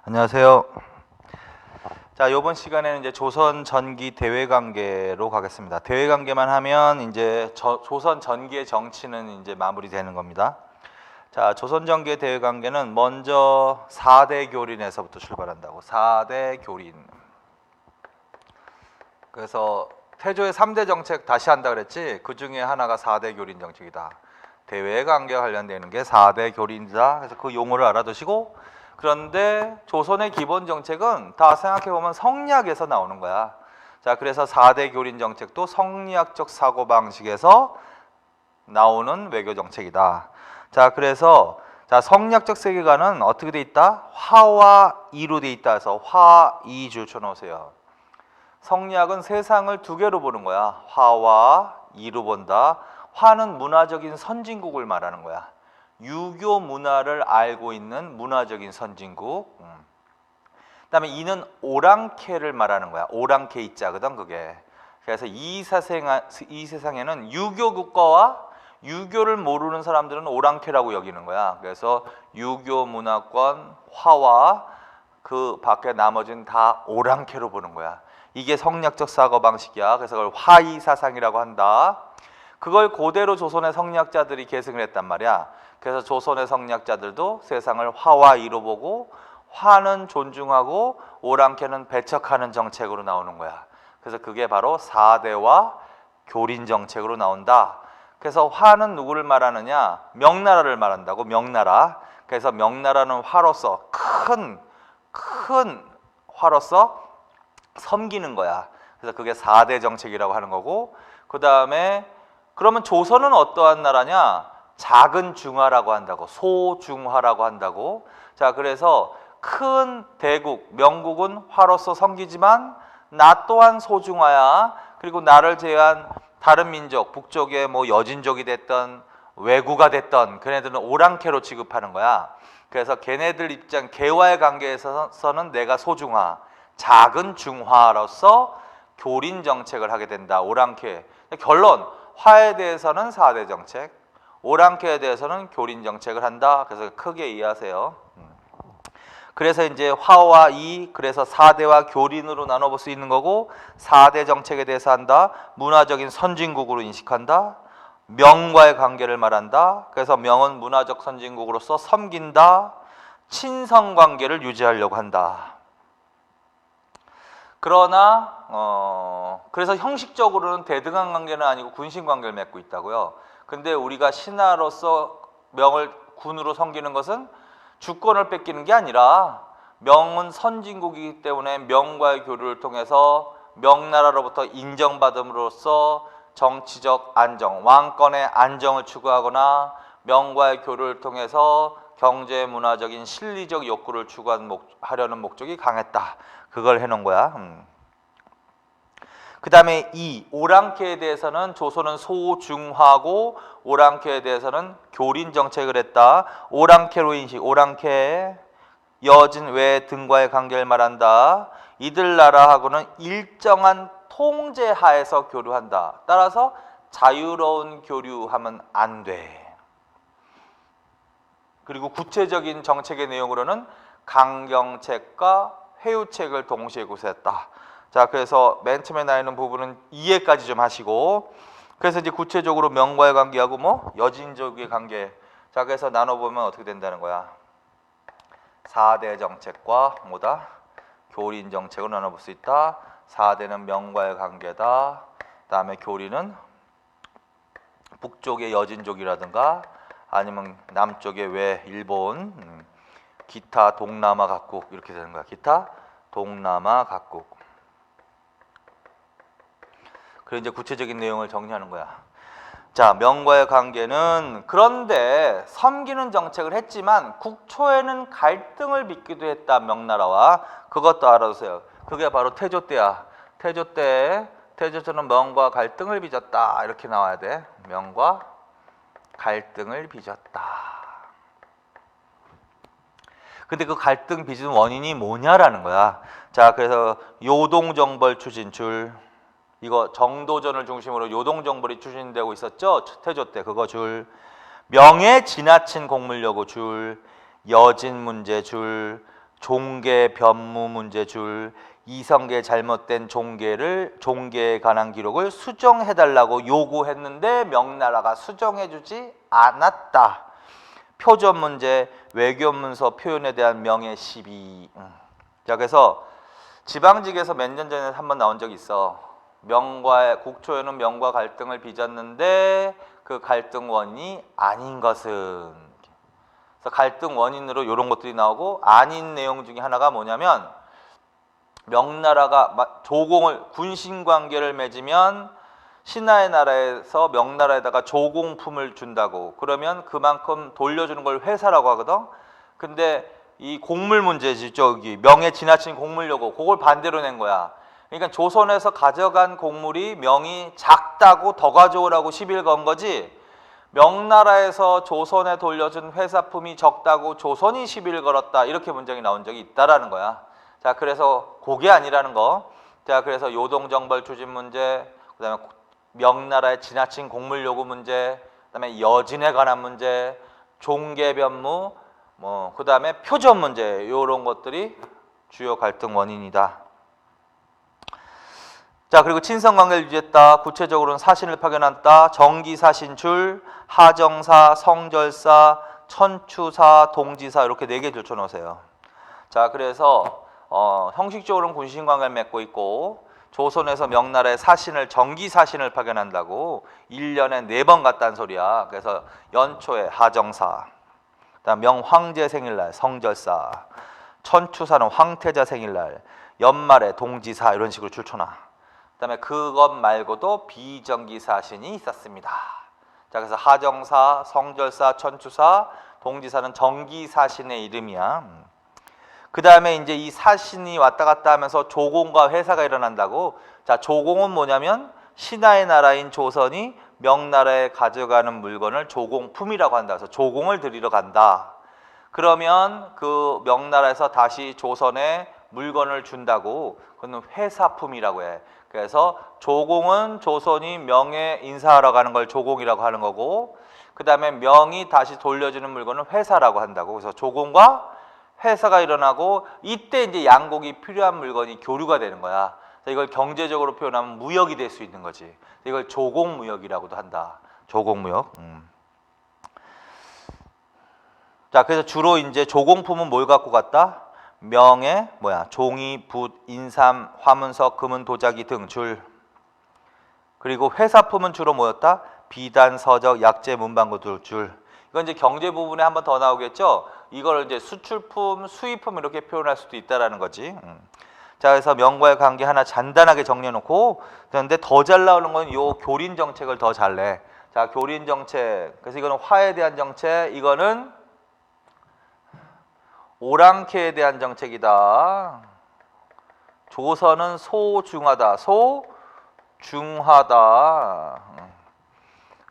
안녕하세요. 자, 이번 시간에는 이제 조선 전기 대외 관계로 가겠습니다. 대외 관계만 하면 이제 조선 전기의 정치는 이제 마무리되는 겁니다. 자, 조선 전기의 대외 관계는 먼저 4대 교린에서부터 출발한다고. 4대 교린. 그래서 태조의 3대 정책 다시 한다 그랬지. 그 중에 하나가 4대 교린 정책이다. 대외 관계와 관련되는 게 4대 교린이다. 그래서 그 용어를 알아두시고, 그런데 조선의 기본 정책은 다 생각해보면 성리학에서 나오는 거야. 자, 그래서 4대 교린 정책도 성리학적 사고방식에서 나오는 외교 정책이다. 자, 그래서 성리학적 세계관은 어떻게 돼 있다? 화와 이로 돼 있다 해서 화이줄 쳐놓으세요. 성리학은 세상을 두 개로 보는 거야. 화와 이로 본다. 화는 문화적인 선진국을 말하는 거야. 유교 문화를 알고 있는 문화적인 선진국. 그다음에 이는 오랑캐를 말하는 거야. 오랑캐 이자거든 그게. 그래서 이 세상에는 유교 국가와 유교를 모르는 사람들은 오랑캐라고 여기는 거야. 그래서 유교 문화권 화와 그 밖에 나머지는 다 오랑캐로 보는 거야. 이게 성리학적 사고방식이야. 그래서 그걸 화이사상이라고 한다. 그걸 그대로 조선의 성리학자들이 계승을 했단 말이야. 그래서 조선의 성리학자들도 세상을 화와 이로 보고 화는 존중하고 오랑캐는 배척하는 정책으로 나오는 거야. 그래서 그게 바로 4대와 교린 정책으로 나온다. 그래서 화는 누구를 말하느냐? 명나라를 말한다고. 명나라. 그래서 명나라는 화로서 큰 화로서 섬기는 거야. 그래서 그게 4대 정책이라고 하는 거고, 그 다음에 그러면 조선은 어떠한 나라냐? 작은 중화라고 한다고. 소중화라고 한다고. 자, 그래서 큰 대국 명국은 화로서 섬기지만 나 또한 소중화야. 그리고 나를 제외한 다른 민족, 북쪽의 뭐 여진족이 됐던 왜구가 됐던 걔네들은 오랑캐로 취급하는 거야. 그래서 걔네들 입장, 개와의 관계에서는 내가 소중화, 작은 중화로서 교린 정책을 하게 된다. 오랑캐. 결론, 화에 대해서는 4대 정책, 오랑캐에 대해서는 교린 정책을 한다. 그래서 크게 이해하세요. 그래서 이제 화와 이, 그래서 4대와 교린으로 나눠볼 수 있는 거고, 4대 정책에 대해서 한다. 문화적인 선진국으로 인식한다. 명과의 관계를 말한다. 그래서 명은 문화적 선진국으로서 섬긴다. 친선 관계를 유지하려고 한다. 그러나 그래서 형식적으로는 대등한 관계는 아니고 군신 관계를 맺고 있다고요. 근데 우리가 신하로서 명을 군으로 섬기는 것은 주권을 뺏기는 게 아니라 명은 선진국이기 때문에 명과의 교류를 통해서 명나라로부터 인정받음으로써 정치적 안정, 왕권의 안정을 추구하거나 명과의 교류를 통해서 경제, 문화적인, 실리적 욕구를 추구하려는 목적이 강했다. 그걸 해놓은 거야. 그 다음에 이 오랑캐에 대해서는 조선은 소중화고 오랑캐에 대해서는 교린 정책을 했다. 오랑캐로 인식, 오랑캐 여진 외 등과의 관계를 말한다. 이들 나라하고는 일정한 통제 하에서 교류한다. 따라서 자유로운 교류하면 안 돼. 그리고 구체적인 정책의 내용으로는 강경책과 회유책을 동시에 구사했다. 자, 그래서 맨 처음에 나 있는 부분은 이해까지 좀 하시고, 그래서 이제 구체적으로 명과의 관계하고 뭐 여진족의 관계. 자, 그래서 나눠보면 어떻게 된다는 거야? 4대 정책과 뭐다? 교린 정책을 나눠볼 수 있다. 4대는 명과의 관계다. 그다음에 교린은 북쪽의 여진족이라든가 아니면 남쪽의 외 일본, 기타 동남아 각국 이렇게 되는 거야. 기타 동남아 각국. 그리고 이제 구체적인 내용을 정리하는 거야. 자, 명과의 관계는 그런데 섬기는 정책을 했지만 국초에는 갈등을 빚기도 했다. 명나라와. 그것도 알아두세요. 그게 바로 태조 때야. 태조 때 태조처는 명과 갈등을 빚었다. 이렇게 나와야 돼. 명과 갈등을 빚었다. 근데 그 갈등 빚은 원인이 뭐냐라는 거야. 자, 그래서 요동정벌 추진줄, 이거 정도전을 중심으로 요동정벌이 추진되고 있었죠. 태조 때 그거 줄, 명예 지나친 공물 요구 줄, 여진 문제 줄, 종계 변무 문제 줄 이성계 잘못된 종계에 관한 기록을 수정해달라고 요구했는데 명나라가 수정해주지 않았다. 표전 문제 외교 문서 표현에 대한 명예 시비. 자, 그래서 지방직에서 몇 년 전에 한번 나온 적이 있어. 국초에는 명과 갈등을 빚었는데 그 갈등 원인이 아닌 것은. 그래서 갈등 원인으로 이런 것들이 나오고, 아닌 내용 중에 하나가 뭐냐면 명나라가 조공을 군신 관계를 맺으면 신하의 나라에서 명나라에다가 조공품을 준다고. 그러면 그만큼 돌려주는 걸 회사라고 하거든. 근데 이 곡물 문제지, 저기 명에 지나친 곡물 요구, 그걸 반대로 낸 거야. 그러니까 조선에서 가져간 곡물이 명이 작다고 더 가져오라고 시비를 건 거지, 명나라에서 조선에 돌려준 회사품이 적다고 조선이 시비를 걸었다, 이렇게 문장이 나온 적이 있다라는 거야. 자, 그래서 그게 아니라는 거. 자, 그래서 요동정벌 추진 문제, 그다음에 명나라의 지나친 곡물 요구 문제, 그다음에 여진에 관한 문제, 종계변무, 그다음에 표전 문제, 이런 것들이 주요 갈등 원인이다. 자, 그리고 친선 관계를 유지했다. 구체적으로는 사신을 파견한다. 정기사신출, 하정사, 성절사, 천추사, 동지사, 이렇게 4개 줄쳐 놓으세요. 자, 그래서 형식적으로는 군신 관계를 맺고 있고, 조선에서 명나라의 사신을, 정기사신을 파견한다고 1년에 4번 갔다는 소리야. 그래서 연초에 하정사, 그다음 명황제 생일날 성절사, 천추사는 황태자 생일날, 연말에 동지사, 이런 식으로 줄쳐놔. 그다음에 그것 말고도 비정기사신이 있었습니다. 자, 그래서 하정사, 성절사, 천추사, 동지사는 정기사신의 이름이야. 그 다음에 이제 이 사신이 왔다 갔다 하면서 조공과 회사가 일어난다고. 자, 조공은 뭐냐면 신하의 나라인 조선이 명나라에 가져가는 물건을 조공품이라고 한다. 그래서 조공을 드리러 간다. 그러면 그 명나라에서 다시 조선에 물건을 준다고. 그건 회사품이라고 해. 그래서 조공은 조선이 명에 인사하러 가는 걸 조공이라고 하는 거고, 그 다음에 명이 다시 돌려주는 물건은 회사라고 한다고. 그래서 조공과 회사가 일어나고, 이때 이제 양국이 필요한 물건이 교류가 되는 거야. 이걸 경제적으로 표현하면 무역이 될 수 있는 거지. 이걸 조공무역이라고도 한다. 조공무역. 자, 그래서 주로 이제 조공품은 뭘 갖고 갔다? 명에 종이, 붓, 인삼, 화문석, 금은, 도자기 등 줄. 그리고 회사품은 주로 뭐였다? 비단, 서적, 약재, 문방구 줄. 이건 이제 경제 부분에 한 번 더 나오겠죠. 이걸 이제 수출품, 수입품 이렇게 표현할 수도 있다라는 거지. 자, 그래서 명과의 관계 하나 간단하게 정리해놓고, 그런데 더 잘 나오는 건 요 교린 정책을 더 잘 내. 자, 교린 정책. 그래서 이거는 화에 대한 정책, 이거는 오랑캐에 대한 정책이다. 조선은 소중하다. 소중하다.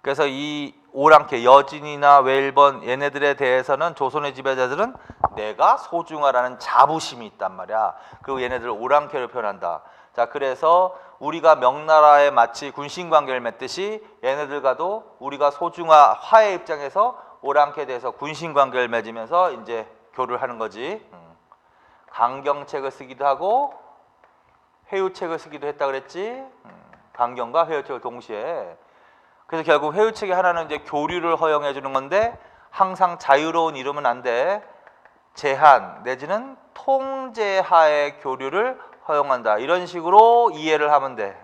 그래서 이 오랑캐, 여진이나 웰번, 얘네들에 대해서는 조선의 지배자들은 내가 소중하라는 자부심이 있단 말이야. 그리고 얘네들을 오랑캐로 표현한다. 자, 그래서 우리가 명나라에 마치 군신관계를 맺듯이 얘네들과도 우리가 화의 입장에서 오랑캐에 대해서 군신관계를 맺으면서 이제 교류를 하는 거지. 강경책을 쓰기도 하고 회유책을 쓰기도 했다 그랬지. 강경과 회유책을 동시에. 그래서 결국 회유책의 하나는 이제 교류를 허용해 주는 건데, 항상 자유로운 이름은 안 돼. 제한 내지는 통제하의 교류를 허용한다. 이런 식으로 이해를 하면 돼.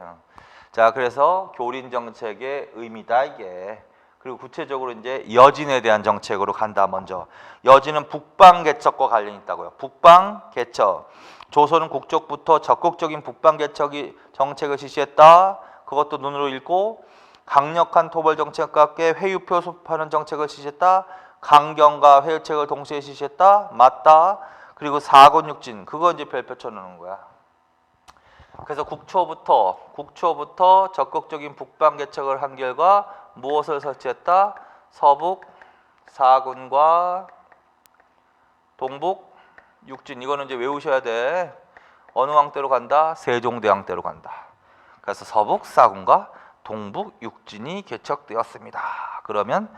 자, 그래서 교린 정책의 의미다 이게. 그리고 구체적으로 이제 여진에 대한 정책으로 간다. 먼저 여진은 북방 개척과 관련이 있다고요. 북방 개척. 조선은 국적부터 적극적인 북방 개척이 정책을 실시했다. 그것도 눈으로 읽고, 강력한 토벌 정책과 함께 회유 표습하는 정책을 실시했다. 강경과 회유책을 동시에 실시했다. 맞다. 그리고 사군육진, 그거 이제 별표 쳐놓는 거야. 그래서 국초부터 적극적인 북방 개척을 한 결과 무엇을 설치했다? 서북 사군과 동북 육진. 이거는 이제 외우셔야 돼. 어느 왕대로 간다? 세종대왕 때로 간다. 그래서 서북 사군과 동북 육진이 개척되었습니다. 그러면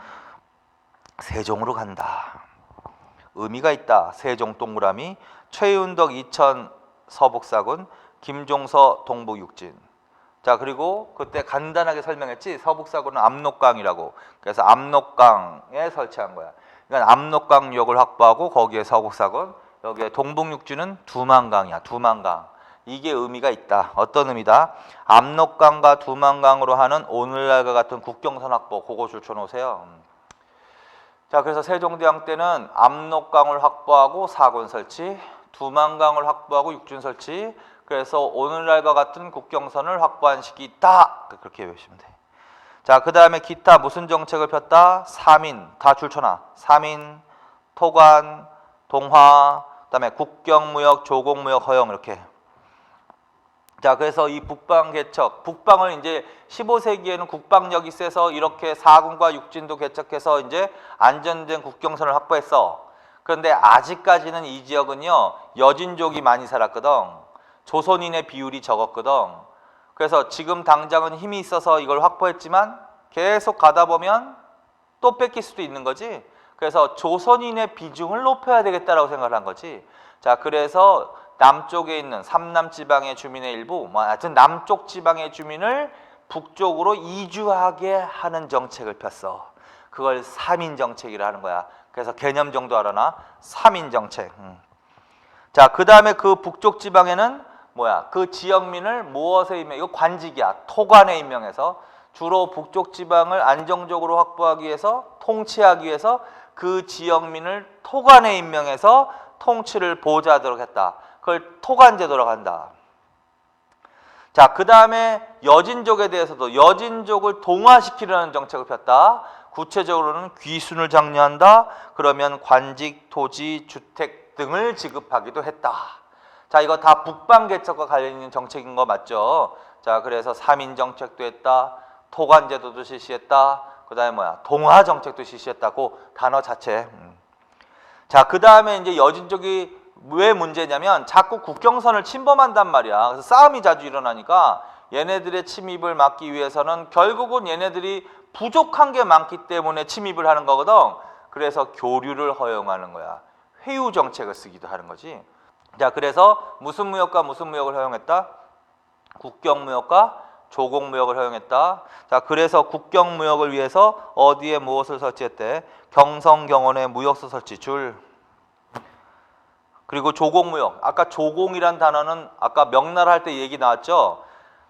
세종으로 간다. 의미가 있다. 세종 동그라미, 최윤덕 이천 서북사군, 김종서 동북육진. 자, 그리고 그때 간단하게 설명했지. 서북사군은 압록강이라고. 그래서 압록강에 설치한 거야. 그러니까 압록강역을 확보하고 거기에 서북사군, 여기에 동북육지는 두만강이야. 두만강. 이게 의미가 있다. 어떤 의미다? 압록강과 두만강으로 하는 오늘날과 같은 국경선 확보. 그거 줄쳐놓으세요. 자, 그래서 세종대왕 때는 압록강을 확보하고 사군 설치, 두만강을 확보하고 육군 설치. 그래서 오늘날과 같은 국경선을 확보한 시기 있다. 그렇게 외우시면 돼. 자, 그 다음에 기타 무슨 정책을 폈다? 삼인, 다 줄쳐놔. 삼인, 토관, 동화, 그 다음에 국경무역, 조공무역 허용 이렇게. 자, 그래서 이 북방 개척, 북방을 이제 15세기에는 국방력이 세서 이렇게 사군과 육진도 개척해서 이제 안전된 국경선을 확보했어. 그런데 아직까지는 이 지역은요, 여진족이 많이 살았거든. 조선인의 비율이 적었거든. 그래서 지금 당장은 힘이 있어서 이걸 확보했지만 계속 가다 보면 또 뺏길 수도 있는 거지. 그래서 조선인의 비중을 높여야 되겠다라고 생각을 한 거지. 자, 그래서 남쪽에 있는 삼남 지방의 주민의 일부, 하여튼 남쪽 지방의 주민을 북쪽으로 이주하게 하는 정책을 폈어. 그걸 삼인 정책이라 하는 거야. 그래서 개념 정도 알아놔. 삼인 정책. 자, 그 다음에 그 북쪽 지방에는 그 지역민을 무엇에 임명? 이거 관직이야. 토관에 임명해서 주로 북쪽 지방을 안정적으로 확보하기 위해서, 통치하기 위해서 그 지역민을 토관에 임명해서 통치를 보좌하도록 했다. 그걸 토관제도라고 한다. 자, 그 다음에 여진족에 대해서도 여진족을 동화시키려는 정책을 폈다. 구체적으로는 귀순을 장려한다. 그러면 관직, 토지, 주택 등을 지급하기도 했다. 자, 이거 다 북방 개척과 관련 있는 정책인 거 맞죠? 자, 그래서 삼인 정책도 했다. 토관제도도 실시했다. 그 다음에 동화 정책도 실시했다고 단어 자체. 자, 그 다음에 이제 여진족이 왜 문제냐면 자꾸 국경선을 침범한단 말이야. 그래서 싸움이 자주 일어나니까 얘네들의 침입을 막기 위해서는 결국은 얘네들이 부족한 게 많기 때문에 침입을 하는 거거든. 그래서 교류를 허용하는 거야. 회유 정책을 쓰기도 하는 거지. 자, 그래서 무슨 무역과 무슨 무역을 허용했다? 국경무역과 조공무역을 허용했다. 자, 그래서 국경무역을 위해서 어디에 무엇을 설치했대? 경성경원에 무역소 설치 줄. 그리고 조공무역. 아까 조공이란 단어는 아까 명나라 할 때 얘기 나왔죠.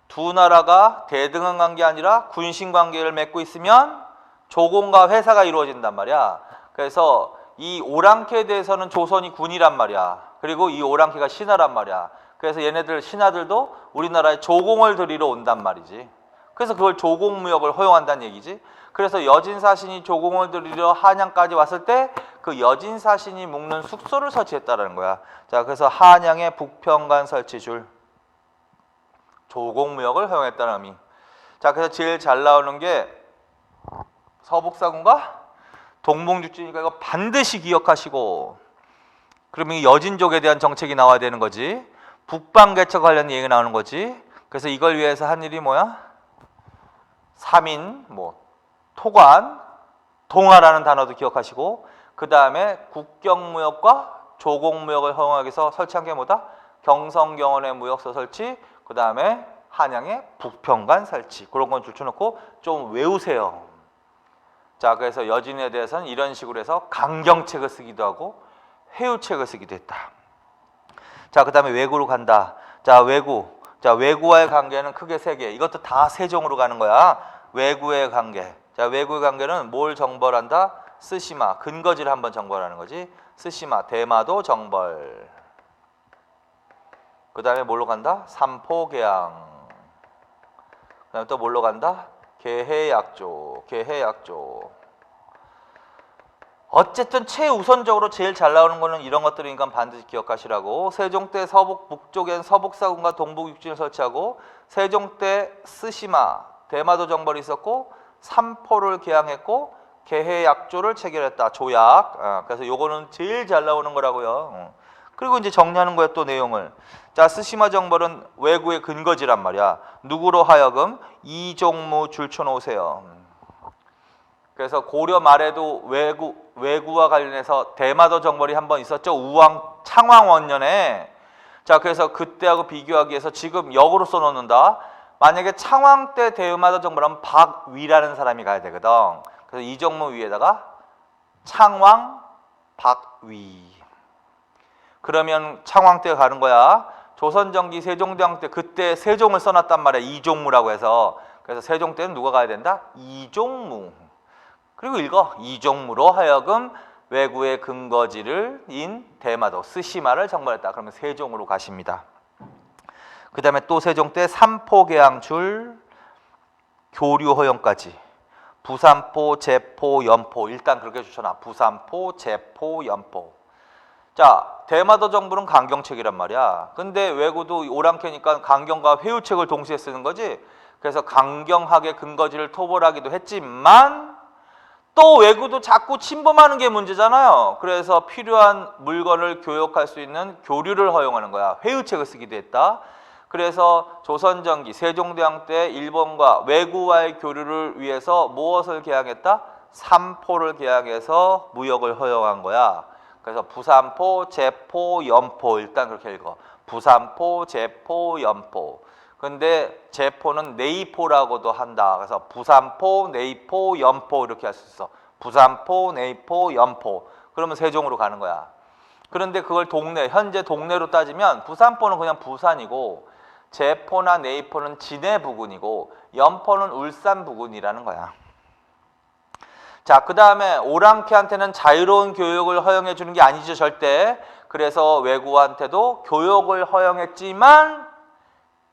두 나라가 대등한 관계 아니라 군신 관계를 맺고 있으면 조공과 회사가 이루어진단 말이야. 그래서 이 오랑캐에 대해서는 조선이 군이란 말이야. 그리고 이 오랑캐가 신하란 말이야. 그래서 얘네들 신하들도 우리나라에 조공을 들이러 온단 말이지. 그래서 그걸 조공무역을 허용한다는 얘기지. 그래서 여진사신이 조공을 들이러 한양까지 왔을 때 그 여진사신이 묵는 숙소를 설치했다는 거야. 자, 그래서 한양에 북평관 설치줄. 조공무역을 허용했다는 의미. 자, 그래서 제일 잘 나오는 게 서북사군과 동북육지니까 이거 반드시 기억하시고, 그러면 이 여진족에 대한 정책이 나와야 되는 거지. 북방 개척 관련 얘기가 나오는 거지. 그래서 이걸 위해서 한 일이 뭐야? 삼인, 토관, 동화라는 단어도 기억하시고, 그 다음에 국경무역과 조공무역을 허용하기 위해서 설치한 게 뭐다? 경성경원의 무역소 설치, 그 다음에 한양의 북평관 설치. 그런 건 줄쳐놓고 좀 외우세요. 자, 그래서 여진에 대해서는 이런 식으로 해서 강경책을 쓰기도 하고 회유책을 쓰기도 했다. 자, 그 다음에 외구로 간다. 자, 외구. 자, 외구와의 관계는 크게 세 개. 이것도 다 세종으로 가는 거야. 외구의 관계. 자, 외구의 관계는 뭘 정벌한다? 스시마. 근거지를 한번 정벌하는 거지. 스시마. 대마도 정벌. 그 다음에 뭘로 간다? 삼포계양. 그 다음에 또 뭘로 간다? 계해약조. 계해약조. 어쨌든 최우선적으로 제일 잘 나오는 거는 이런 것들이니까 반드시 기억하시라고. 세종 때 서북 북쪽엔 서북사군과 동북육진을 설치하고, 세종 때 스시마 대마도 정벌이 있었고, 삼포를 개항했고, 계해약조를 체결했다. 조약. 그래서 요거는 제일 잘 나오는 거라고요. 그리고 이제 정리하는 거야, 또 내용을. 자, 스시마 정벌은 외구의 근거지란 말이야. 누구로 하여금? 이종무 줄쳐놓으세요. 그래서 고려 말에도 왜구와 관련해서 대마도 정벌이 한번 있었죠. 창왕 원년에. 자, 그래서 그때하고 비교하기 위해서 지금 역으로 써놓는다. 만약에 창왕 때 대마도 정벌하면 박위라는 사람이 가야 되거든. 그래서 이정무 위에다가 창왕 박위. 그러면 창왕 때 가는 거야. 조선전기 세종대왕 때 그때 세종을 써놨단 말이야. 이종무라고 해서. 그래서 세종 때는 누가 가야 된다? 이종무. 그리고 읽어. 이종무로 하여금 왜구의 근거지를 인 대마도 스시마를 정벌했다. 그러면 세종으로 가십니다. 그 다음에 또 세종 때 삼포계양출 교류 허용까지. 부산포, 제포, 연포. 일단 그렇게 주셔놔. 부산포, 제포, 연포. 자, 대마도 정부는 강경책이란 말이야. 근데 왜구도 오랑캐니까 강경과 회유책을 동시에 쓰는 거지. 그래서 강경하게 근거지를 토벌하기도 했지만 또 왜구도 자꾸 침범하는 게 문제잖아요. 그래서 필요한 물건을 교역할 수 있는 교류를 허용하는 거야. 회유책을 쓰기도 했다. 그래서 조선전기 세종대왕 때 일본과 왜구와의 교류를 위해서 무엇을 개항했다? 삼포를 개항해서 무역을 허용한 거야. 그래서 부산포, 제포, 연포. 일단 그렇게 읽어. 부산포, 제포, 연포. 근데 제포는 네이포라고도 한다. 그래서 부산포, 네이포, 연포 이렇게 할 수 있어. 부산포, 네이포, 연포. 그러면 세종으로 가는 거야. 그런데 그걸 현재 동네로 따지면 부산포는 그냥 부산이고 제포나 네이포는 진해 부근이고 연포는 울산 부근이라는 거야. 자, 그 다음에 오랑캐한테는 자유로운 교역을 허용해 주는 게 아니죠, 절대. 그래서 왜구한테도 교역을 허용했지만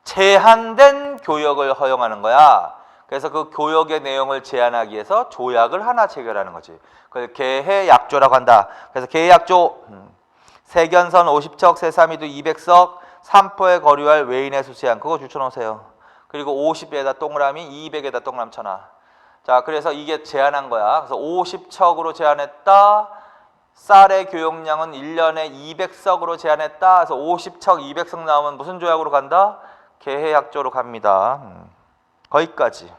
제한된 교역을 허용하는 거야. 그래서 그 교역의 내용을 제한하기 위해서 조약을 하나 체결하는 거지. 그걸 계해약조라고 한다. 그래서 계해약조 세견선 50척, 세사미도 200석, 삼포에 거류할 외인의 수세한 그거 줄쳐놓으세요. 그리고 50에다 동그라미, 200에다 동그라미 쳐놔. 자, 그래서 이게 제한한 거야. 그래서 50척으로 제한했다. 쌀의 교역량은 1년에 200석으로 제한했다. 그래서 50척, 200석 나오면 무슨 조약으로 간다? 계해약조로 갑니다. 거기까지.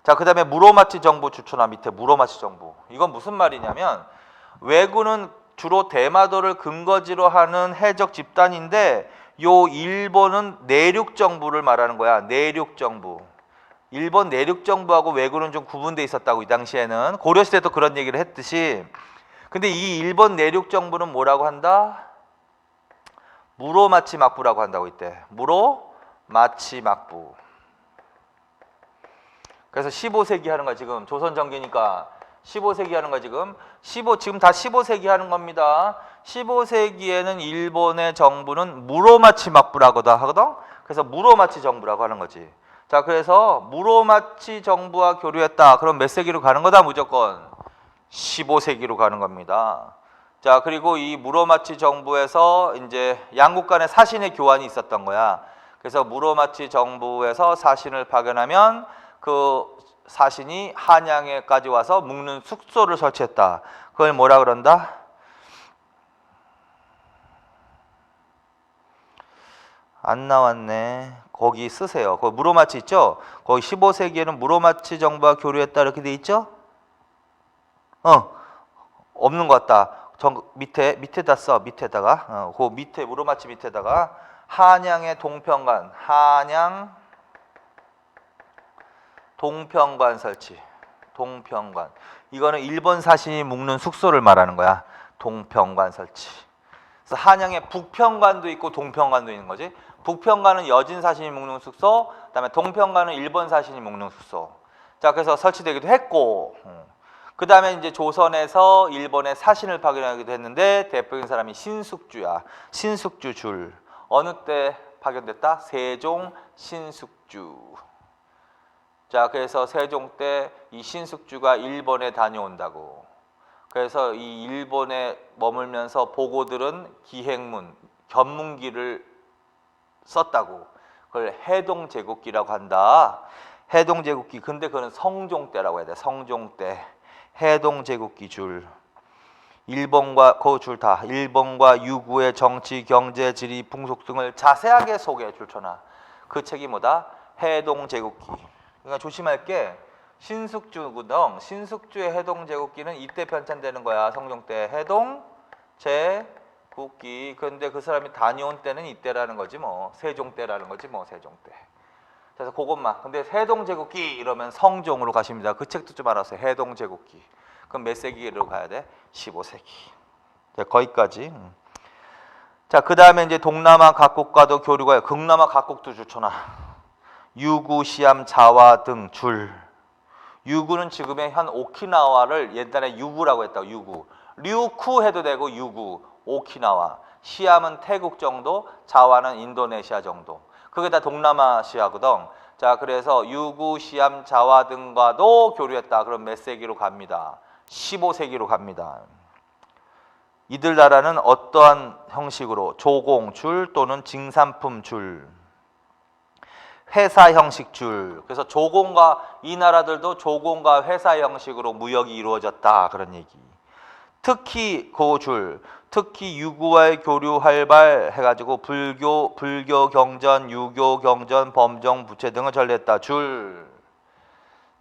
자, 그 다음에 무로마치 정부 추천화 밑에 무로마치 정부. 이건 무슨 말이냐면 왜구는 주로 대마도를 근거지로 하는 해적 집단인데 요 일본은 내륙 정부를 말하는 거야. 내륙 정부. 일본 내륙 정부하고 왜구는 좀 구분돼 있었다고 이 당시에는 고려시대도 그런 얘기를 했듯이. 근데 이 일본 내륙 정부는 뭐라고 한다? 무로마치 막부라고 한다고 이때. 무로마치 막부. 그래서 15세기 하는 거야 지금. 조선 전기니까 15세기 하는 거야 지금. 지금 다 15세기 하는 겁니다. 15세기에는 일본의 정부는 무로마치 막부라고 하거든. 그래서 무로마치 정부라고 하는 거지. 자, 그래서 무로마치 정부와 교류했다. 그럼 몇 세기로 가는 거다 무조건? 15세기로 가는 겁니다. 자, 그리고 이 무로마치 정부에서 이제 양국 간의 사신의 교환이 있었던 거야. 그래서 무로마치 정부에서 사신을 파견하면 그 사신이 한양에까지 와서 묵는 숙소를 설치했다. 그걸 뭐라 그런다? 안 나왔네. 거기 쓰세요. 거기 무로마치 있죠? 거기 15세기에는 무로마치 정부와 교류했다 이렇게 돼 있죠? 없는 것 같다. 밑에다 써. 밑에다가 그 밑에 무로마치 밑에다가 한양의 동평관, 한양 동평관 설치. 동평관. 이거는 일본 사신이 묵는 숙소를 말하는 거야. 동평관 설치. 그래서 한양에 북평관도 있고 동평관도 있는 거지. 북평관은 여진 사신이 묵는 숙소, 그다음에 동평관은 일본 사신이 묵는 숙소. 자, 그래서 설치되기도 했고. 그 다음에 이제 조선에서 일본의 사신을 파견하기도 했는데 대표적인 사람이 신숙주야. 신숙주 줄. 어느 때 파견됐다? 세종 신숙주. 자, 그래서 세종 때 이 신숙주가 일본에 다녀온다고. 그래서 이 일본에 머물면서 보고들은 기행문, 견문기를 썼다고. 그걸 해동제국기라고 한다. 해동제국기. 근데 그거는 성종 때라고 해야 돼. 성종 때. 해동제국기 줄. 일본과 그 줄 다. 일본과 유구의 정치, 경제, 지리, 풍속 등을 자세하게 소개해 줄 쳐놔. 그 책이 뭐다? 해동제국기. 그러니까 조심할 게 신숙주거든. 신숙주의 해동 제국기는 이때 편찬되는 거야. 성종 때 해동 제국기. 그런데 그 사람이 다녀온 때는 이때라는 거지 뭐. 세종 때라는 거지 뭐. 세종 때. 그래서 그것만. 근데 해동 제국기 이러면 성종으로 가십니다. 그 책도 좀 알았어요. 해동 제국기. 그럼 몇 세기로 가야 돼? 15세기. 자, 거기까지. 자, 그 다음에 이제 동남아 각국과도 교류가, 동남아 각국도 좋잖아. 유구, 시암, 자와 등 줄. 유구는 지금의 현 오키나와를 옛날에 유구라고 했다고. 유구. 류쿠 해도 되고 유구, 오키나와. 시암은 태국 정도, 자와는 인도네시아 정도. 그게 다 동남아시아거든. 자, 그래서 유구, 시암, 자와 등과도 교류했다. 그럼 몇 세기로 갑니다? 15세기로 갑니다. 이들 나라는 어떠한 형식으로 조공줄 또는 징산품줄, 회사 형식 줄. 그래서 조공과 이 나라들도 조공과 회사 형식으로 무역이 이루어졌다 그런 얘기. 특히 고줄, 특히 유구와의 교류 활발해가지고 불교 경전, 유교 경전, 범정 부채 등을 전례했다. 줄.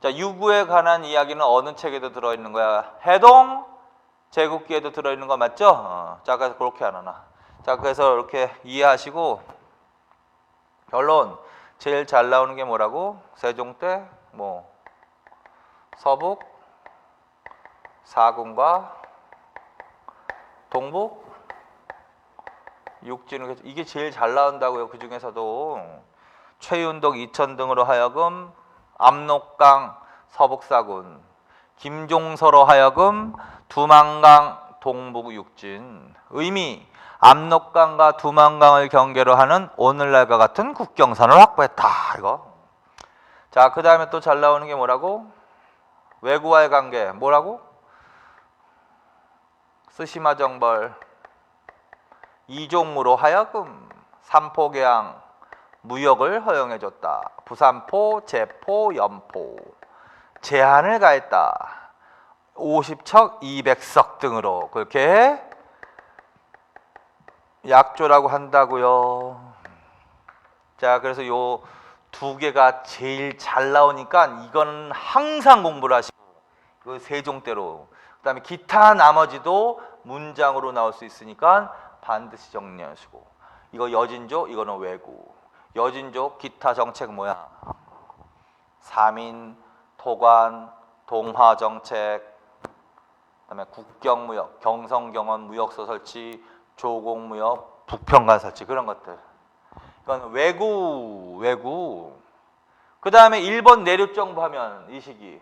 자, 유구에 관한 이야기는 어느 책에도 들어있는 거야? 해동 제국기에도 들어있는 거 맞죠? 자, 그래서 그렇게 안 하나. 자, 그래서 이렇게 이해하시고 결론. 제일 잘 나오는 게 뭐라고? 세종 때 뭐 서북 사군과 동북 육지는 이게 제일 잘 나온다고요. 그 중에서도 최윤덕, 이천 등으로 하여금 압록강 서북사군, 김종서로 하여금 두만강 동북 육진. 의미 압록강과 두만강을 경계로 하는 오늘날과 같은 국경선을 확보했다. 이거. 자, 그 다음에 또 잘 나오는 게 뭐라고? 외구와의 관계. 뭐라고? 스시마 정벌 이종무로 하여금 삼포계양 무역을 허용해줬다. 부산포, 제포, 연포 제한을 가했다. 50척, 200석 등으로 그렇게 약조라고 한다고요. 자, 그래서 요 두 개가 제일 잘 나오니까 이건 항상 공부를 하시고, 이거 세종대로. 그다음에 기타 나머지도 문장으로 나올 수 있으니까 반드시 정리하시고. 이거 여진조, 이거는 외구. 여진조 기타 정책 뭐야? 삼인, 토관, 동화정책, 그다음에 국경무역, 경성경원 무역소 설치, 조공무역, 북평관 설치 그런 것들. 이건 외구. 그 다음에 일본 내륙 정부하면 이 시기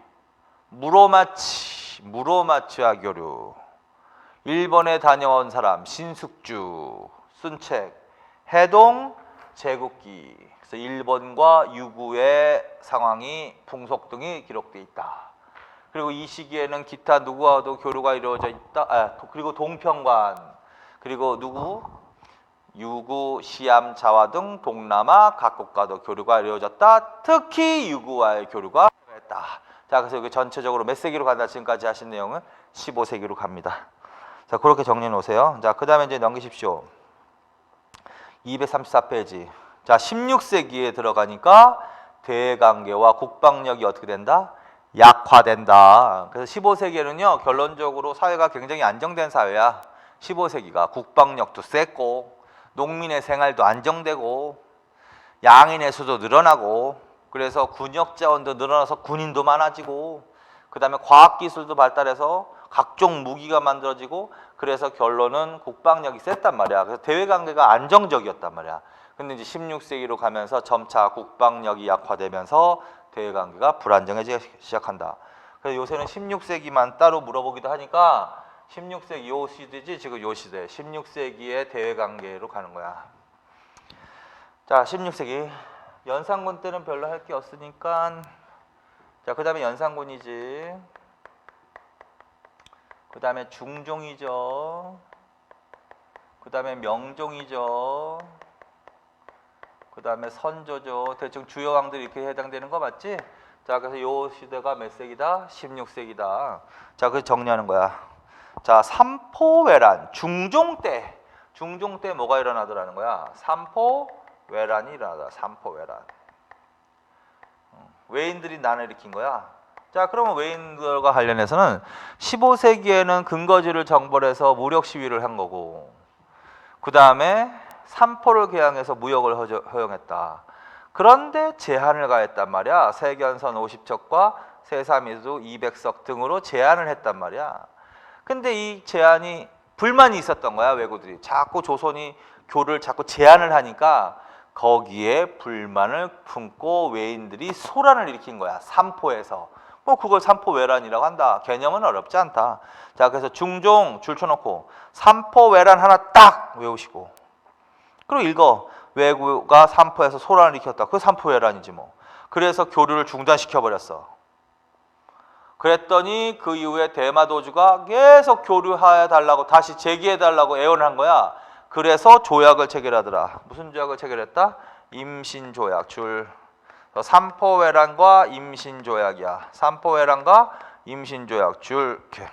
무로마치와 교류. 일본에 다녀온 사람 신숙주 쓴 책 해동 제국기. 그래서 일본과 유구의 상황이 풍속 등이 기록되어 있다. 그리고 이 시기에는 기타 누구와도 교류가 이루어져 있다. 그리고 동평관, 그리고 누구? 유구, 시암, 자와 등 동남아 각국과도 교류가 이루어졌다. 특히 유구와의 교류가 했다. 자, 그래서 여기 전체적으로 몇 세기로 간다? 지금까지 하신 내용은 15세기로 갑니다. 자, 그렇게 정리해 놓으세요. 자, 그 다음에 이제 넘기십시오. 234페이지. 자, 16세기에 들어가니까 대외관계와 국방력이 어떻게 된다? 약화된다. 그래서 15세기에는요, 결론적으로 사회가 굉장히 안정된 사회야. 15세기가 국방력도 셌고, 농민의 생활도 안정되고, 양인의 수도 늘어나고, 그래서 군역 자원도 늘어나서 군인도 많아지고, 그 다음에 과학기술도 발달해서 각종 무기가 만들어지고, 그래서 결론은 국방력이 셌단 말이야. 그래서 대외관계가 안정적이었단 말이야. 근데 이제 16세기로 가면서 점차 국방력이 약화되면서 대외관계가 불안정해지기 시작한다. 그래서 요새는 16세기만 따로 물어보기도 하니까 16세기 요 시대지, 지금 요 시대 16세기의 대외관계로 가는 거야. 자, 16세기 연산군 때는 별로 할 게 없으니까, 자, 그 다음에 연산군이지, 그 다음에 중종이죠, 그 다음에 명종이죠, 그 다음에 선조죠. 대충 주요 왕들이 이렇게 해당되는 거 맞지? 자, 그래서 요 시대가 몇 세기다? 16세기다. 자, 그래서 정리하는 거야. 자, 삼포외란, 중종 때 뭐가 일어나더라는 거야? 삼포외란이 일어나다. 삼포외란. 외인들이 난을 일으킨 거야. 자, 그러면 외인들과 관련해서는 15세기에는 근거지를 정벌해서 무력 시위를 한 거고, 그 다음에 삼포를 개항해서 무역을 허용했다. 그런데 제한을 가했단 말이야. 세견선 50척과 세사미도 200석 등으로 제한을 했단 말이야. 근데 이 제한이 불만이 있었던 거야, 왜구들이. 자꾸 조선이 교를 자꾸 제한을 하니까 거기에 불만을 품고 외인들이 소란을 일으킨 거야, 삼포에서. 뭐 그걸 삼포외란이라고 한다. 개념은 어렵지 않다. 자, 그래서 중종 줄 쳐놓고 삼포외란 하나 딱 외우시고, 그리고 읽어. 왜구가 삼포에서 소란을 일으켰다. 그 삼포외란이지 뭐. 그래서 교류를 중단시켜 버렸어. 그랬더니 그 이후에 대마도주가 계속 교류해 달라고, 다시 제기해 달라고 애원을 한 거야. 그래서 조약을 체결하더라. 무슨 조약을 체결했다? 임신조약. 줄 삼포외란과 임신조약이야. 삼포외란과 임신조약. 줄 이렇게.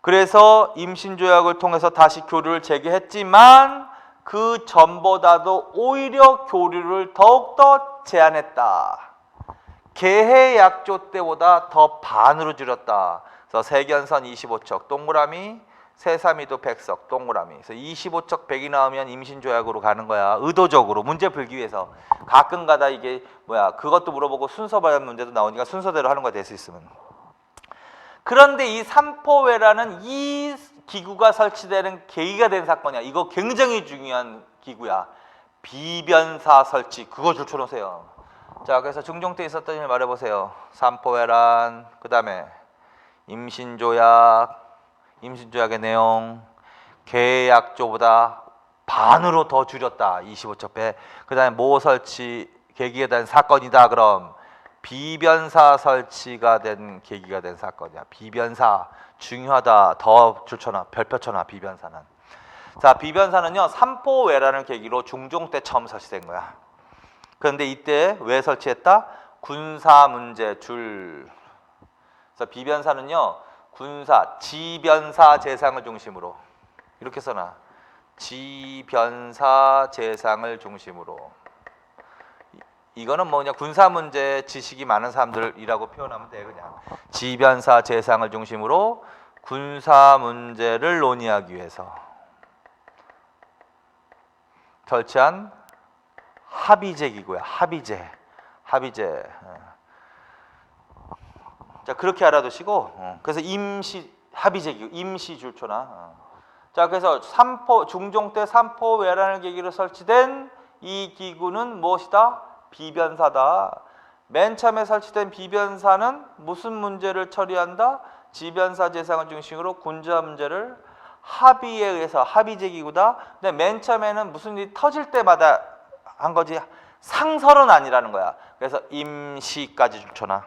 그래서 임신조약을 통해서 다시 교류를 재개했지만 그 전보다도 오히려 교류를 더욱더 제한했다. 개해약조 때보다 더 반으로 줄였다. 그래서 세견선 25척 동그라미, 세사미도 100석 동그라미. 그래서 25척 100이 나오면 임신조약으로 가는 거야. 의도적으로 문제 풀기 위해서. 가끔가다 이게 뭐야, 그것도 물어보고 순서 발현 문제도 나오니까 순서대로 하는 거야, 될 수 있으면. 그런데 이 삼포외란은 이 기구가 설치되는 계기가 된 사건이야. 이거 굉장히 중요한 기구야. 비변사 설치. 그거 줄 쳐놓으세요. 자, 그래서 중종 때 있었던 일 말해보세요. 삼포외란, 그 다음에 임신조약, 임신조약의 내용, 계약조보다 반으로 더 줄였다. 25척 배. 그 다음에 모 설치 계기가 된 사건이다. 그럼 비변사 설치가 된 계기가 된 사건이야. 비변사 중요하다. 더 줄쳐놔. 별표 쳐놔. 비변사는. 자, 비변사는요, 삼포외란을 계기로 중종 때 처음 설치된 거야. 그런데 이때 왜 설치했다? 군사 문제 줄. 그래서 비변사는요, 군사, 지변사 재상을 중심으로 이렇게 써놔. 지변사 재상을 중심으로. 이거는 뭐냐, 군사 문제 지식이 많은 사람들이라고 표현하면 돼. 그냥 지변사 재상을 중심으로 군사 문제를 논의하기 위해서 설치한 합의제 기구야. 합의제. 자, 그렇게 알아두시고, 그래서 임시 합의제 기구, 임시 줄초나. 자, 그래서 중종 때 삼포외란을 계기로 설치된 이 기구는 무엇이다? 비변사다. 맨 처음에 설치된 비변사는 무슨 문제를 처리한다? 지변사 재상을 중심으로 군사 문제를 합의에 의해서, 합의제 기구다. 근데 맨 처음에는 무슨 일이 터질 때마다 한 거지 상설은 아니라는 거야. 그래서 임시까지 줄쳐놔.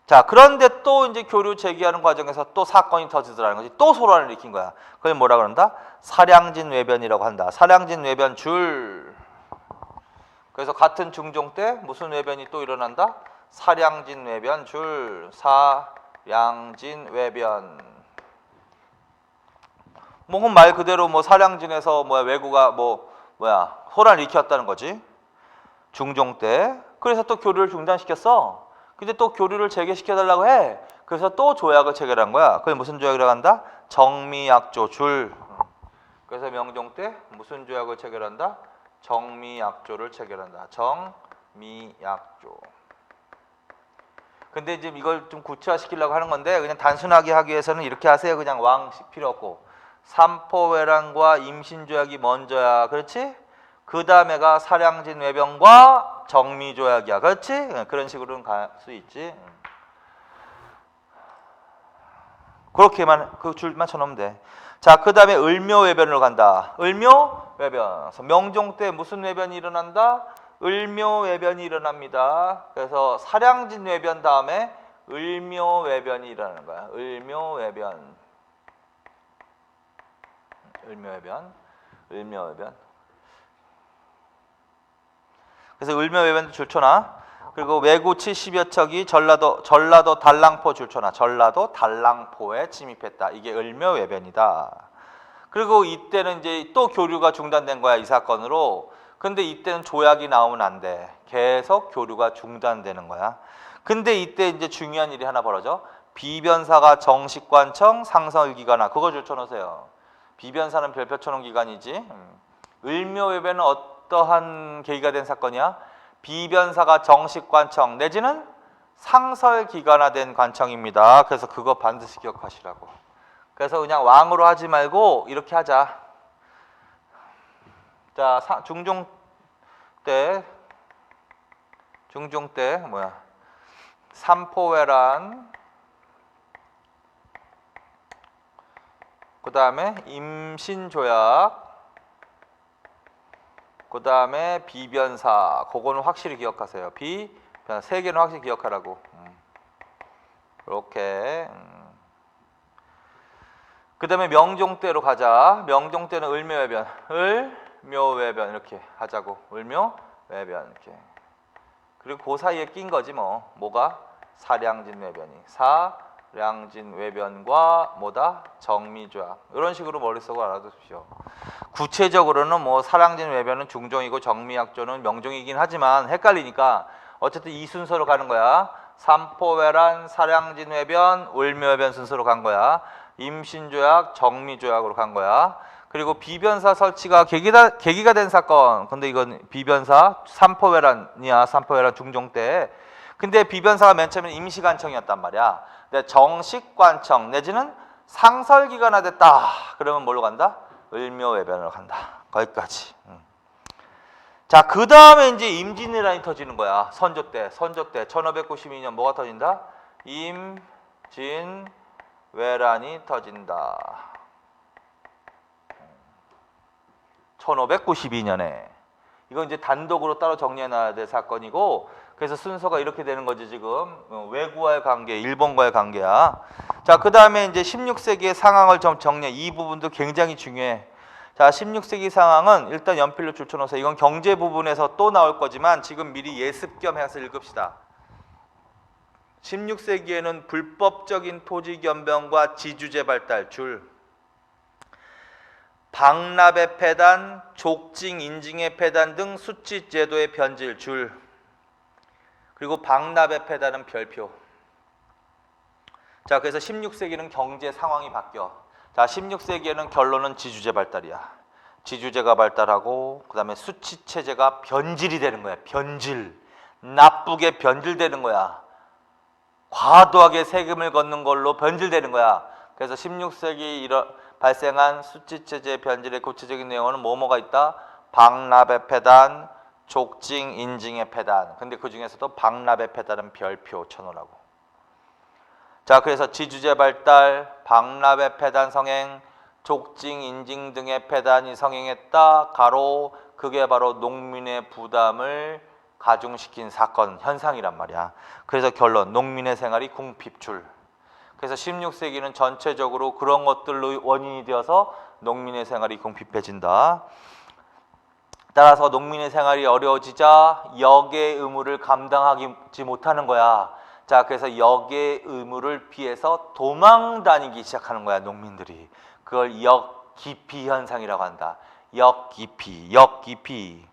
자, 그런데 또 이제 교류 제기하는 과정에서 또 사건이 터지더라는 거지. 또 소란을 일으킨 거야. 그걸 뭐라 그런다? 사량진 외변이라고 한다. 사량진 외변 줄. 그래서 같은 중종 때 무슨 외변이 또 일어난다? 사량진 외변 줄. 사량진 외변. 뭐 말 그대로 뭐 사량진에서 왜구가 소란을 일으켰다는 거지. 중종 때. 그래서 또 교류를 중단시켰어. 근데 또 교류를 재개시켜달라고 해. 그래서 또 조약을 체결한 거야. 그게 무슨 조약이라고 한다? 정미약조 줄. 그래서 명종 때 무슨 조약을 체결한다? 정미약조를 체결한다. 정미약조. 근데 지금 이걸 좀 구체화시키려고 하는 건데, 그냥 단순하게 하기 위해서는 이렇게 하세요. 그냥 왕 필요 없고. 삼포외란과 임신조약이 먼저야. 그렇지? 그 다음에가 사량진 외변과 정미조약이야. 그렇지? 그런 식으로는 갈 수 있지. 그렇게만, 그 줄만 쳐놓으면 돼. 자, 그 다음에 을묘외변으로 간다. 을묘외변. 명종 때 무슨 외변이 일어난다? 을묘외변이 일어납니다. 그래서 사량진 외변 다음에 을묘외변이 일어나는 거야. 을묘외변. 그래서 을묘외변도 줄쳐놔. 그리고 왜구 70여 척이 전라도 달랑포 줄쳐놔. 전라도 달랑포에 침입했다. 이게 을묘외변이다. 그리고 이때는 이제 또 교류가 중단된 거야, 이 사건으로. 근데 이때는 조약이 나오면 안 돼. 계속 교류가 중단되는 거야. 근데 이때 이제 중요한 일이 하나 벌어져. 비변사가 정식관청 상설기관화 그거 줄쳐놓으세요. 비변사는 별표 쳐놓은 기간이지. 을묘외변은 어떠한 계기가 된 사건이야? 비변사가 정식관청 내지는 상설기관화된 관청입니다. 그래서 그거 반드시 기억하시라고. 그래서 그냥 왕으로 하지 말고 이렇게 하자. 자, 중종 때 뭐야? 삼포회란, 그 다음에 임신조약, 그 다음에 비변사. 그거는 확실히 기억하세요. 비변사 세 개는 확실히 기억하라고. 이렇게. 그 다음에 명종 때로 가자. 명종 때는 을묘외변, 을묘외변 이렇게 하자고. 을묘외변 이렇게. 그리고 그 사이에 낀 거지 뭐. 뭐가? 사량진외변이. 사량진외변과 뭐다? 정미조약. 이런 식으로 머릿속으로 알아두십시오. 구체적으로는 뭐 사량진외변은 중종이고 정미약조는 명종이긴 하지만 헷갈리니까 어쨌든 이 순서로 가는 거야. 삼포외란, 사량진외변, 을묘외변 순서로 간 거야. 임신조약, 정미조약으로 간 거야. 그리고 비변사 설치가 계기가 된 사건. 근데 이건 비변사 삼포외란이야. 삼포외란 중종 때. 근데 비변사가 맨 처음에 임시관청이었단 말이야. 근데 정식관청 내지는 상설기관화 됐다. 그러면 뭘로 간다? 을묘외변으로 간다. 거기까지. 자, 그 다음에 이제 임진왜란이 터지는 거야. 선조 때 1592년 뭐가 터진다? 임진왜란이 터진다. 1592년에. 이건 이제 단독으로 따로 정리해놔야 될 사건이고, 그래서 순서가 이렇게 되는 거지 지금. 외구와의 관계, 일본과의 관계야. 자, 그 다음에 이제 16세기의 상황을 좀 정리해. 이 부분도 굉장히 중요해. 자, 16세기 상황은 일단 연필로 줄쳐놓으세요. 이건 경제 부분에서 또 나올 거지만 지금 미리 예습 겸 해서 읽읍시다. 16세기에는 불법적인 토지 겸병과 지주제 발달 줄, 방납의 폐단, 족징 인징의 폐단 등 수치 제도의 변질 줄, 그리고 방납의 폐단은 별표. 자, 그래서 16세기는 경제 상황이 바뀌어. 자, 16세기에는 결론은 지주제 발달이야. 지주제가 발달하고 그 다음에 수치 체제가 변질이 되는 거야. 변질. 나쁘게 변질되는 거야. 과도하게 세금을 걷는 걸로 변질되는 거야. 그래서 16세기 발생한 수치체제 변질의 구체적인 내용은 뭐가 있다? 방납의 폐단, 족징, 인징의 폐단. 근데 그 중에서도 방납의 폐단은 별표 쳐놓으라고. 자, 그래서 지주제 발달, 방납의 폐단 성행, 족징, 인징 등의 폐단이 성행했다. 가로, 그게 바로 농민의 부담을 가중시킨 사건, 현상이란 말이야. 그래서 결론, 농민의 생활이 궁핍줄. 그래서 16세기는 전체적으로 그런 것들로 원인이 되어서 농민의 생활이 궁핍해진다. 따라서 농민의 생활이 어려워지자 역의 의무를 감당하지 못하는 거야. 자, 그래서 역의 의무를 피해서 도망 다니기 시작하는 거야, 농민들이. 그걸 역기피 현상이라고 한다. 역기피.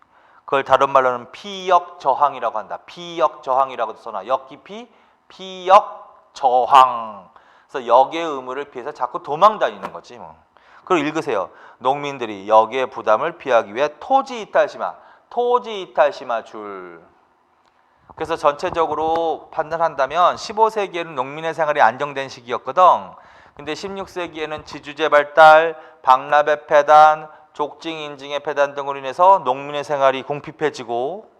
그걸 다른 말로는 피역저항이라고 한다. 피역저항이라고도 써놔. 역기피, 피역저항. 그래서 역의 의무를 피해서 자꾸 도망 다니는 거지 뭐. 그리고 읽으세요. 농민들이 역의 부담을 피하기 위해 토지 이탈 심화 줄. 그래서 전체적으로 판단한다면 15세기에는 농민의 생활이 안정된 시기였거든. 근데 16세기에는 지주제 발달, 방납의 폐단, 족징, 인징의 폐단 등으로 인해서 농민의 생활이 궁핍해지고,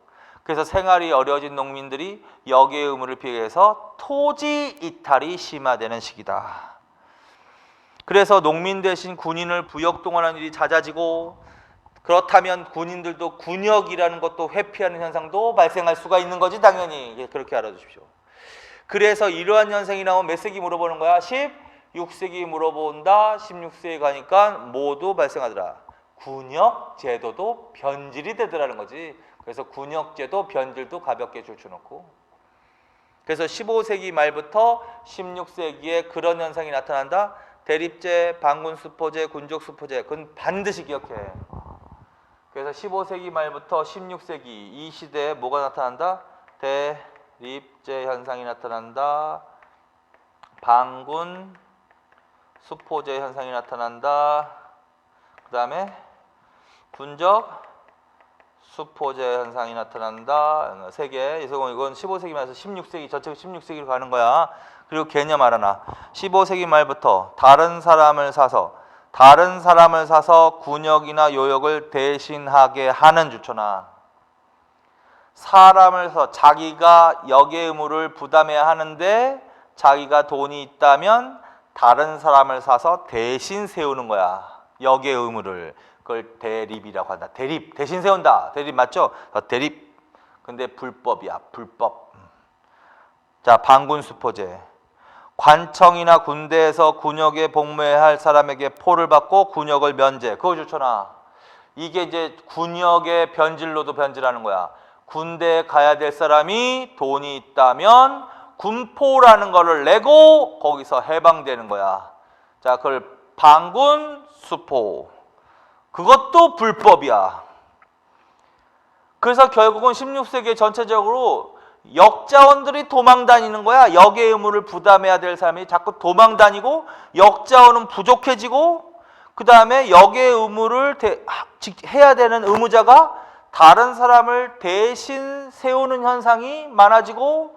그래서 생활이 어려워진 농민들이 역의 의무를 피해서 토지 이탈이 심화되는 시기다. 그래서 농민 대신 군인을 부역 동원하는 일이 잦아지고, 그렇다면 군인들도 군역이라는 것도 회피하는 현상도 발생할 수가 있는 거지, 당연히. 그렇게 알아두십시오. 그래서 이러한 현상이 나오면 몇 세기 물어보는 거야? 16세기 물어본다. 16세기 가니까 모두 발생하더라. 군역 제도도 변질이 되더라는 거지. 그래서 군역 제도 변질도 가볍게 줄쳐놓고, 그래서 15세기 말부터 16세기에 그런 현상이 나타난다. 대립제, 반군수포제, 군족수포제. 그건 반드시 기억해. 그래서 15세기 말부터 16세기 이 시대에 뭐가 나타난다? 대립제 현상이 나타난다. 반군 수포제 현상이 나타난다. 그 다음에 군적 수포제 현상이 나타난다. 세 개. 이건 15세기 말에서 16세기, 전체 16세기로 가는 거야. 그리고 개념 알아놔. 15세기 말부터 다른 사람을 사서 군역이나 요역을 대신하게 하는 주초나 사람을 서 자기가 역의 의무를 부담해야 하는데 자기가 돈이 있다면 다른 사람을 사서 대신 세우는 거야. 역의 의무를. 그걸 대립이라고 한다. 대립, 대신 세운다. 대립 맞죠? 대립. 근데 불법이야. 불법. 자, 반군수포제. 관청이나 군대에서 군역에 복무해야 할 사람에게 포를 받고 군역을 면제. 그거 좋잖아. 이게 이제 군역의 변질로도 변질하는 거야. 군대에 가야 될 사람이 돈이 있다면 군포라는 거를 내고 거기서 해방되는 거야. 자, 그걸 반군수포. 그것도 불법이야. 그래서 결국은 16세기에 전체적으로 역자원들이 도망 다니는 거야. 역의 의무를 부담해야 될 사람이 자꾸 도망 다니고 역자원은 부족해지고 그 다음에 역의 의무를 해야 되는 의무자가 다른 사람을 대신 세우는 현상이 많아지고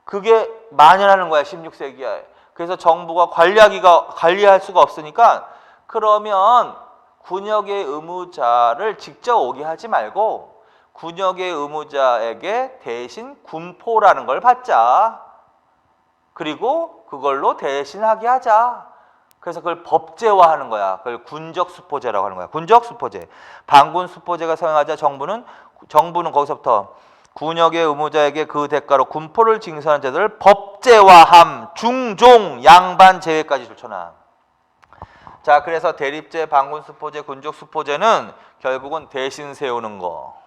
그게 만연하는 거야. 16세기에. 그래서 정부가 관리할 수가 없으니까 그러면 군역의 의무자를 직접 오게 하지 말고 군역의 의무자에게 대신 군포라는 걸 받자. 그리고 그걸로 대신하게 하자. 그래서 그걸 법제화하는 거야. 그걸 군적수포제라고 하는 거야. 군적수포제. 반군수포제가 성행하자 정부는 거기서부터 군역의 의무자에게 그 대가로 군포를 징수하는 제도를 법제화함. 중종, 양반 제외까지 좋잖아. 자, 그래서 대립제, 반군수포제, 군적수포제는 결국은 대신 세우는 거.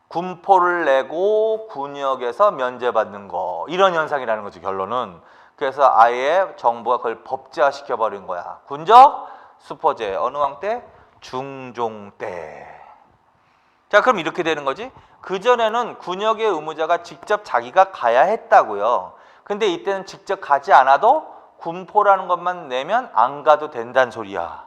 군포를 내고 군역에서 면제받는 거. 이런 현상이라는 거죠, 결론은. 그래서 아예 정부가 그걸 법제화시켜버린 거야. 군적수포제. 어느 왕 때? 중종 때. 자, 그럼 이렇게 되는 거지. 그전에는 군역의 의무자가 직접 자기가 가야 했다고요. 근데 이때는 직접 가지 않아도 군포라는 것만 내면 안 가도 된다는 소리야.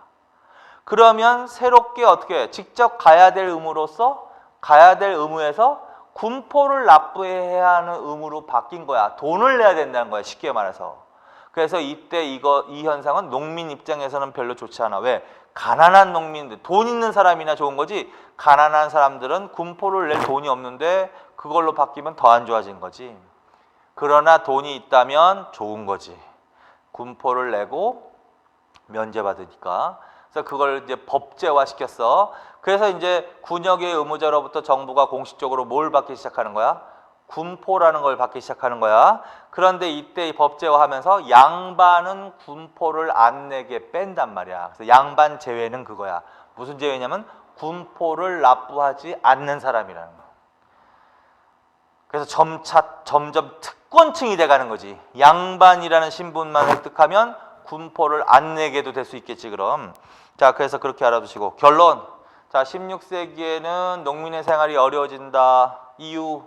그러면 새롭게 어떻게 해? 직접 가야 될 의무로서 가야 될 의무에서 군포를 납부해야 하는 의무로 바뀐 거야. 돈을 내야 된다는 거야. 쉽게 말해서. 그래서 이때 이 현상은 농민 입장에서는 별로 좋지 않아. 왜? 가난한 농민들, 돈 있는 사람이나 좋은 거지 가난한 사람들은 군포를 낼 돈이 없는데 그걸로 바뀌면 더 안 좋아진 거지. 그러나 돈이 있다면 좋은 거지. 군포를 내고 면제받으니까. 그래서 그걸 이제 법제화 시켰어. 그래서 이제 군역의 의무자로부터 정부가 공식적으로 뭘 받기 시작하는 거야? 군포라는 걸 받기 시작하는 거야. 그런데 이때 법제화하면서 양반은 군포를 안 내게 뺀단 말이야. 그래서 양반 제외는 그거야. 무슨 제외냐면 군포를 납부하지 않는 사람이라는 거. 그래서 점점 특권층이 돼가는 거지. 양반이라는 신분만 획득하면 군포를 안 내게도 될 수 있겠지. 그럼 자, 그래서 그렇게 알아두시고 결론. 자, 16세기에는 농민의 생활이 어려워진다. 이유: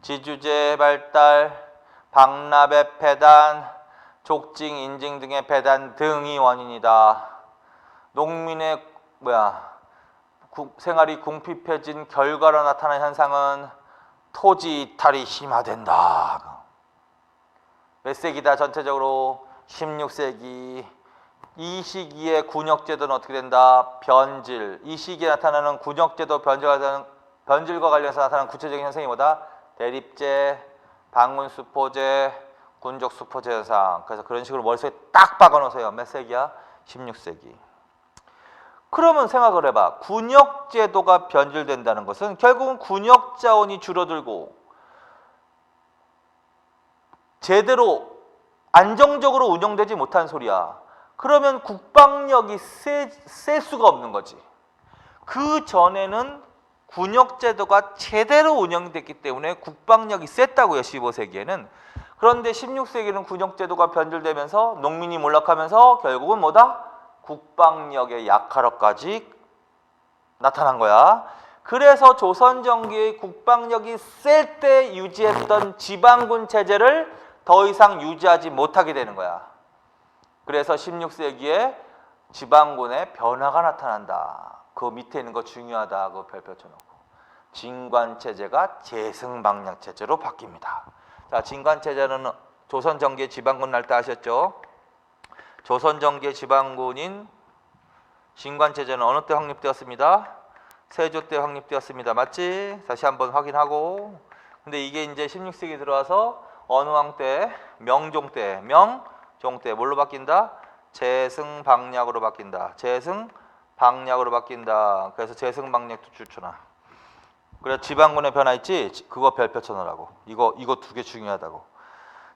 지주제 발달, 박납의 폐단, 족징, 인증 등의 폐단 등이 원인이다. 농민의 생활이 궁핍해진 결과로 나타난 현상은 토지 이탈이 심화된다. 몇 세기다? 전체적으로 16세기. 이 시기에 군역제도는 어떻게 된다? 변질. 이 시기에 나타나는 군역제도 변질과 관련해서 나타나는 구체적인 현상이 뭐다? 대립제, 반군수포제, 군적수포제 현상. 그래서 그런 식으로 머릿속에 딱 박아놓으세요. 몇 세기야? 16세기. 그러면 생각을 해봐. 군역제도가 변질된다는 것은 결국은 군역자원이 줄어들고 제대로 안정적으로 운영되지 못한 소리야. 그러면 국방력이 셀 수가 없는 거지. 그 전에는 군역제도가 제대로 운영됐기 때문에 국방력이 셌다고요. 15세기에는. 그런데 16세기는 군역제도가 변질되면서 농민이 몰락하면서 결국은 뭐다? 국방력의 약화로까지 나타난 거야. 그래서 조선 전기의 국방력이 셀 때 유지했던 지방군 체제를 더 이상 유지하지 못하게 되는 거야. 그래서 16세기에 지방군의 변화가 나타난다. 그 밑에 있는 거 중요하다. 그 별표 쳐놓고 진관 체제가 재승방략 체제로 바뀝니다. 자, 진관 체제는 조선 전기의 지방군 날 때 아셨죠? 조선 전기의 지방군인 진관 체제는 어느 때 확립되었습니다? 세조 때 확립되었습니다. 맞지? 다시 한번 확인하고. 근데 이게 이제 16세기 들어와서 어느 왕 때? 명종 때. 명종 때 뭘로 바뀐다? 재승방략으로 바뀐다. 재승방략으로 바뀐다. 그래서 재승방략도 줄쳐놔. 그래 지방군의 변화 있지? 그거 별표 쳐놓으라고. 이거 두 개 중요하다고.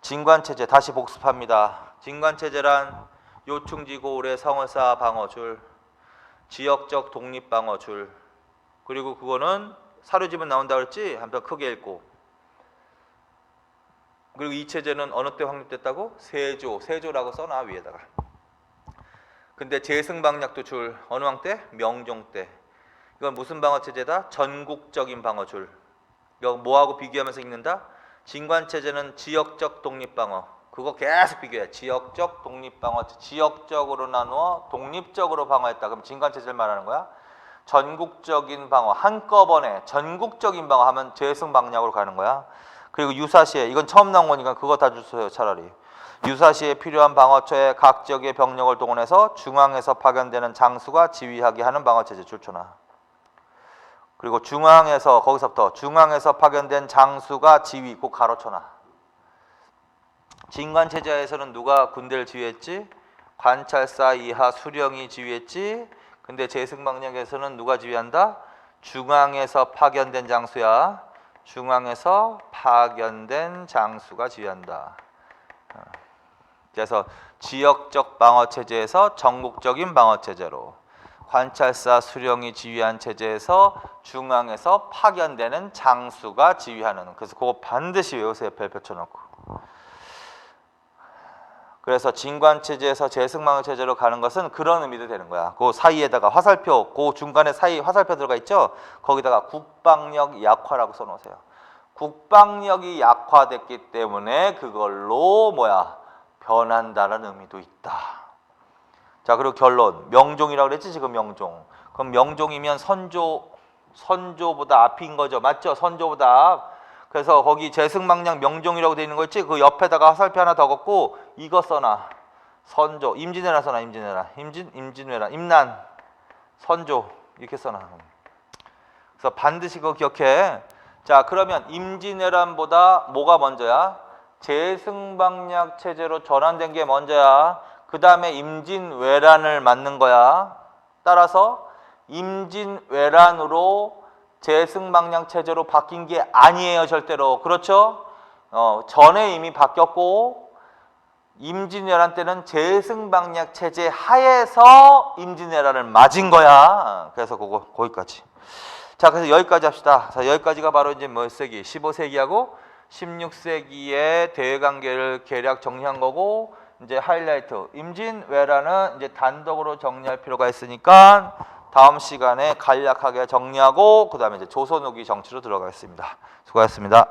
진관체제 다시 복습합니다. 진관체제란 요충지고을의 성을 쌓아 방어줄, 지역적 독립 방어줄, 그리고 그거는 사료집은 나온다 그랬지? 한편 크게 읽고. 그리고 이 체제는 어느 때 확립됐다고? 세조라고 써놔 위에다가. 근데 재승방략도 줄 어느 왕 때? 명종 때. 이건 무슨 방어 체제다? 전국적인 방어줄. 이거 뭐하고 비교하면서 읽는다? 진관 체제는 지역적 독립 방어. 그거 계속 비교해. 지역적 독립 방어. 지역적으로 나누어 독립적으로 방어했다. 그럼 진관 체제를 말하는 거야. 전국적인 방어. 한꺼번에 전국적인 방어 하면 재승방략으로 가는 거야. 그리고 유사시에 이건 처음 나온 거니까 그거 다 주세요. 차라리. 유사시에 필요한 방어처에 각 지역의 병력을 동원해서 중앙에서 파견되는 장수가 지휘하게 하는 방어체제 줄쳐놔. 그리고 중앙에서 거기서부터 중앙에서 파견된 장수가 지휘 꼭 가로쳐놔. 진관체제에서는 누가 군대를 지휘했지? 관찰사 이하 수령이 지휘했지. 근데 재승방략에서는 누가 지휘한다? 중앙에서 파견된 장수야. 중앙에서 파견된 장수가 지휘한다. 그래서 지역적 방어체제에서 전국적인 방어체제로, 관찰사 수령이 지휘한 체제에서 중앙에서 파견되는 장수가 지휘하는. 그래서 그거 반드시 외우세요. 별표 쳐놓고. 그래서 진관체제에서 재승방어체제로 가는 것은 그런 의미도 되는 거야. 그 사이에다가 화살표, 그 중간에 사이 화살표 들어가 있죠? 거기다가 국방력 약화라고 써놓으세요. 국방력이 약화됐기 때문에 그걸로 변한다는 의미도 있다. 자, 그리고 결론. 명종이라고 그랬지 지금 명종. 그럼 명종이면 선조보다 앞인 거죠. 맞죠? 선조보다 앞. 그래서 거기 재승방략 명종이라고 돼 있는 거 있지? 그 옆에다가 화살표 하나 더 걷고 이거 써놔. 선조. 임진왜란 써놔. 임진왜란. 임난. 선조. 이렇게 써놔. 그래서 반드시 그거 기억해. 자, 그러면 임진왜란보다 뭐가 먼저야? 재승방략 체제로 전환된 게 먼저야. 그 다음에 임진왜란을 맞는 거야. 따라서 임진왜란으로 재승방략 체제로 바뀐 게 아니에요. 절대로. 그렇죠? 전에 이미 바뀌었고 임진왜란 때는 재승방략 체제 하에서 임진왜란을 맞은 거야. 그래서 거기까지. 자, 그래서 여기까지 합시다. 자, 여기까지가 바로 이제 몇 세기? 15세기하고 16세기의 대외관계를 계략 정리한 거고, 이제 하이라이트. 임진왜란은 이제 단독으로 정리할 필요가 있으니까 다음 시간에 간략하게 정리하고 그 다음에 이제 조선 후기 정치로 들어가겠습니다. 수고하셨습니다.